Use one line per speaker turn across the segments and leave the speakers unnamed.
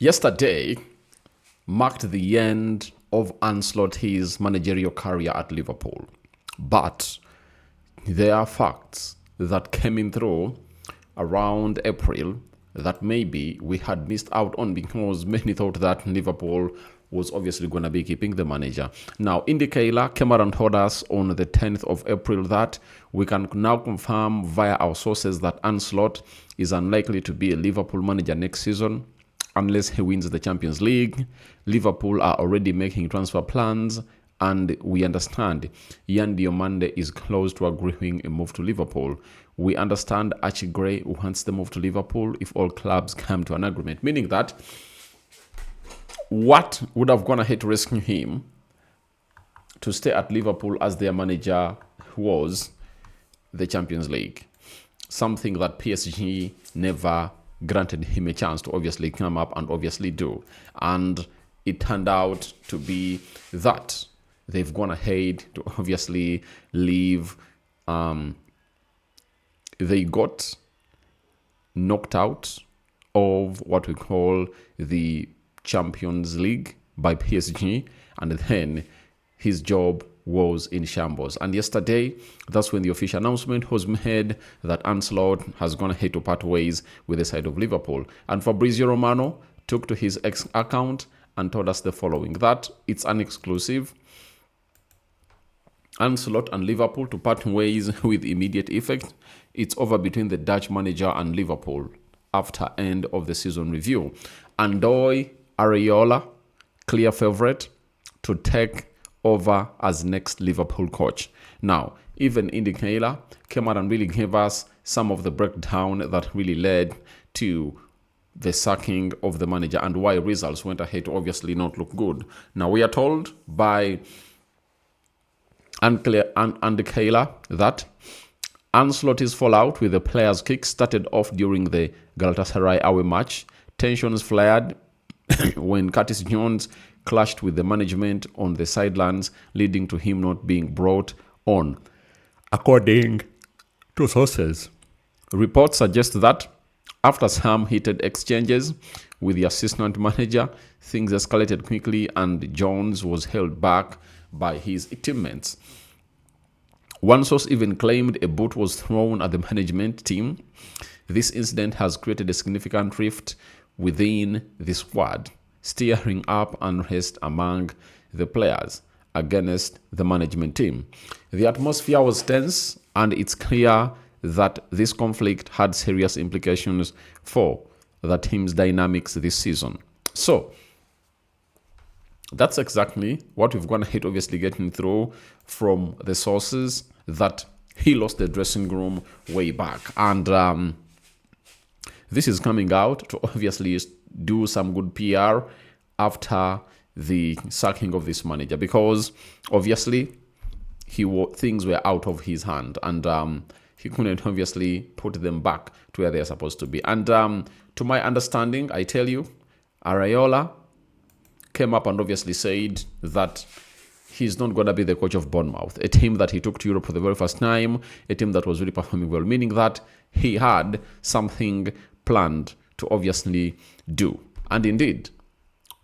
Yesterday marked the end of Ancelotti's managerial career at Liverpool. But there are facts that came in through around April that maybe we had missed out on because many thought that Liverpool was obviously going to be keeping the manager. Now, Indicator came out and told us on the 10th of April that we can now confirm via our sources that Ancelotti is unlikely to be a Liverpool manager next season unless he wins the Champions League. Liverpool are already making transfer plans, and we understand Yan Diomande is close to agreeing a move to Liverpool. We understand Archie Gray wants the move to Liverpool if all clubs come to an agreement, meaning that what would have gone ahead to rescue him to stay at Liverpool as their manager was the Champions League. Something that PSG never granted him a chance to obviously come up and obviously do. And it turned out to be that they've gone ahead to obviously leave. They got knocked out of what we call the Champions League by PSG, and then his job was in shambles. And yesterday, that's when the official announcement was made that Ancelotti has gone ahead to part ways with the side of Liverpool. And Fabrizio Romano took to his X account and told us the following, that it's an exclusive. Ancelotti and Liverpool to part ways with immediate effect. It's over between the Dutch manager and Liverpool after end of the season review. Andoni, Iraola, clear favorite to take over as next Liverpool coach. Now, even Indicator came out and really gave us some of the breakdown that really led to the sacking of the manager and why results went ahead to obviously not look good. Now, we are told by Indicator that Ancelotti's fallout with the players' kick started off during the Galatasaray away match. Tensions flared when Curtis Jones clashed with the management on the sidelines, leading to him not being brought on. According to sources, reports suggest that after some heated exchanges with the assistant manager, things escalated quickly and Jones was held back by his teammates. One source even claimed a boot was thrown at the management team. This incident has created a significant rift within the squad, stirring up unrest among the players against the management team. The atmosphere was tense, and it's clear that this conflict had serious implications for the team's dynamics this season. So, that's exactly what we've gone ahead, obviously getting through from the sources, that he lost the dressing room way back. And this is coming out to obviously do some good PR after the sacking of this manager, because obviously things were out of his hand, and he couldn't obviously put them back to where they're supposed to be. And to my understanding, I tell you, Iraola came up and obviously said that he's not going to be the coach of Bournemouth, a team that he took to Europe for the very first time, a team that was really performing well, meaning that he had something planned to obviously do. And indeed,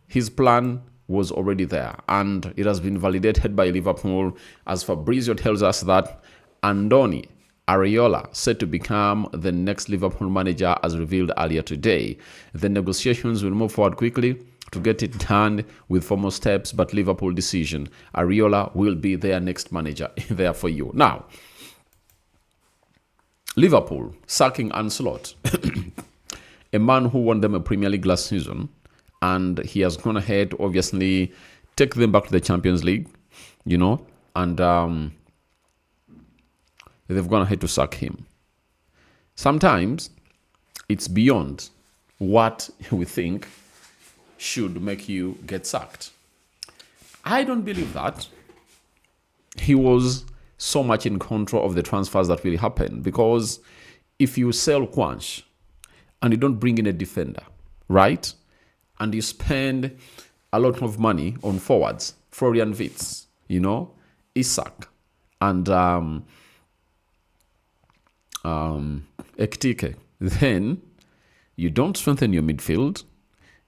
his plan was already there, and it has been validated by Liverpool, as Fabrizio tells us that Andoni, Iraola, set to become the next Liverpool manager as revealed earlier today. The negotiations will move forward quickly to get it done with formal steps, but Liverpool decision, Iraola will be their next manager there for you. Now, Liverpool sacking Ancelotti, a man who won them a Premier League last season, and he has gone ahead to obviously take them back to the Champions League, and they've gone ahead to sack him. Sometimes it's beyond what we think should make you get sacked. I don't believe that he was so much in control of the transfers that really happened, because if you sell Quanch and you don't bring in a defender, right, and you spend a lot of money on forwards, Florian Wirtz, Isak, and Ektike, then you don't strengthen your midfield,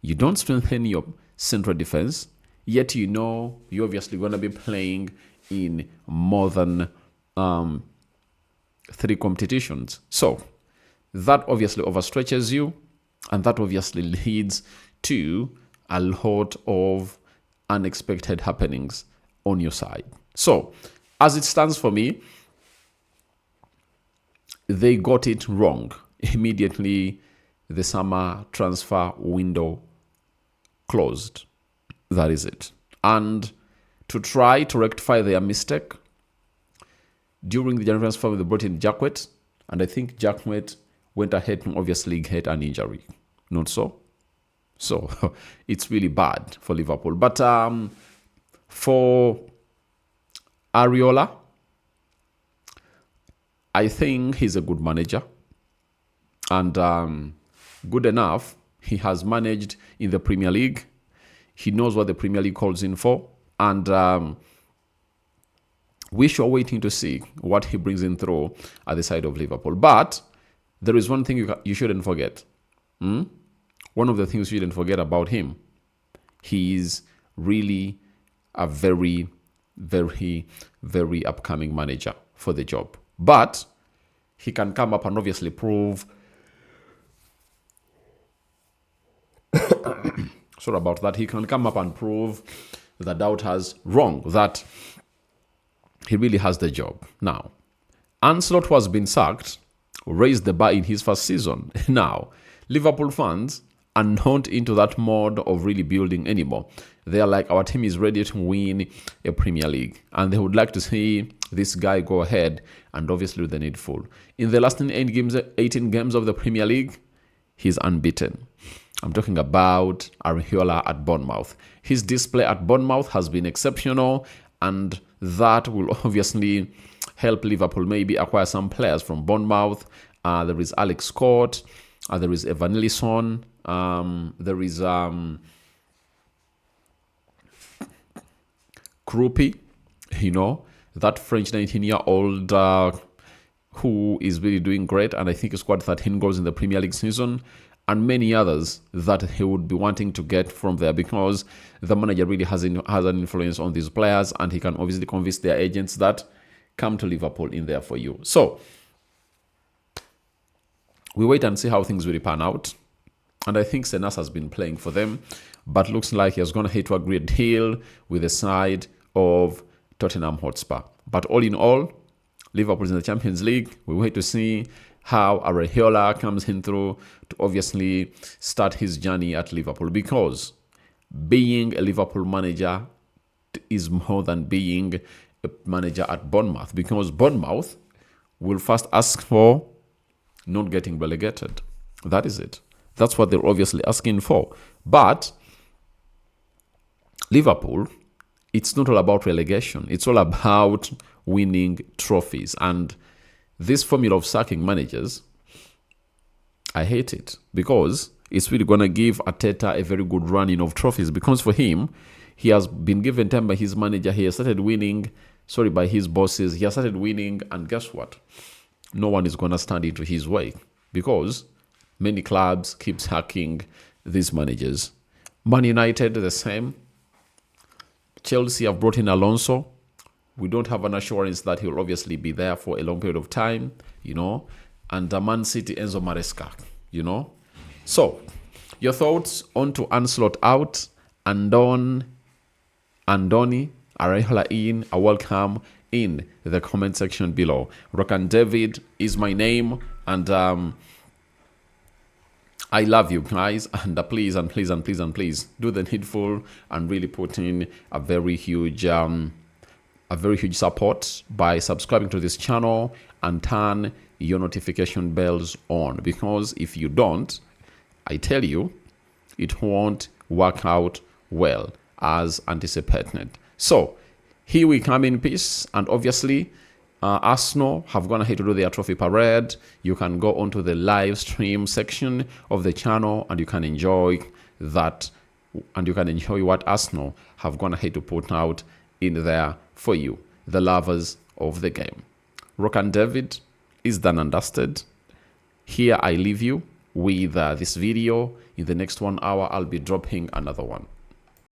You don't strengthen your central defense, yet you know you're obviously going to be playing in more than 3 competitions. So that obviously overstretches you, and that obviously leads to a lot of unexpected happenings on your side. So as it stands for me, they got it wrong immediately. The summer transfer window closed. That is it. And to try to rectify their mistake, during the January transfer, they brought in Jacquet, and I think Jacquet went ahead and obviously get an injury. Not so? So it's really bad for Liverpool. But for Iraola, I think he's a good manager. And good enough, he has managed in the Premier League. He knows what the Premier League calls in for. And we are waiting to see what he brings in through at the side of Liverpool. But there is one thing you shouldn't forget. One of the things you shouldn't forget about him, he is really a very, very, very upcoming manager for the job. But he can come up and obviously prove sorry about that. He can come up and prove the doubters wrong, that he really has the job. Now, Ancelotti, who has been sacked, raised the bar in his first season. Now, Liverpool fans are not into that mode of really building anymore. They are like, our team is ready to win a Premier League. And they would like to see this guy go ahead and obviously do the needful. In the last 18 games of the Premier League, he's unbeaten. I'm talking about Iraola at Bournemouth. His display at Bournemouth has been exceptional, and that will obviously help Liverpool maybe acquire some players from Bournemouth. There is Alex Scott. There is Evan Ellison. There is Krupi, that French 19-year-old who is really doing great, and I think he scored 13 goals in the Premier League season, and many others that he would be wanting to get from there, because the manager really has an influence on these players, and he can obviously convince their agents that come to Liverpool in there for you. So we wait and see how things will pan out. And I think Senas has been playing for them, but looks like he has gone ahead to agree a deal with the side of Tottenham Hotspur. But all in all, Liverpool's in the Champions League. We wait to see how Iraola comes in through to obviously start his journey at Liverpool, because being a Liverpool manager is more than being a manager at Bournemouth, because Bournemouth will first ask for not getting relegated. That is it. That's what they're obviously asking for. But Liverpool, it's not all about relegation. It's all about winning trophies. And this formula of sacking managers, I hate it, because it's really going to give Arteta a very good running of trophies, because for him, he has been given time by his manager. He has started winning, by his bosses. He has started winning, and guess what? No one is going to stand into his way, because many clubs keep sacking these managers. Man United, the same. Chelsea have brought in Alonso. We don't have an assurance that he'll obviously be there for a long period of time, And Man City, Enzo Maresca, So, your thoughts on to Ancelotti out, Andoni, Iraola in, are welcome in the comment section below. Rokani David is my name, and I love you guys, and please do the needful and really put in a very huge support by subscribing to this channel and turn your notification bells on, because if you don't, I tell you, it won't work out well as anticipated. So here we come in peace, and obviously Arsenal have gone ahead to do their trophy parade. You can go onto the live stream section of the channel, and you can enjoy that, and you can enjoy what Arsenal have gone ahead to put out in there for you, the lovers of the game. Rokani David is done and dusted. Here I leave you with this video. In the next 1 hour, I'll be dropping another one.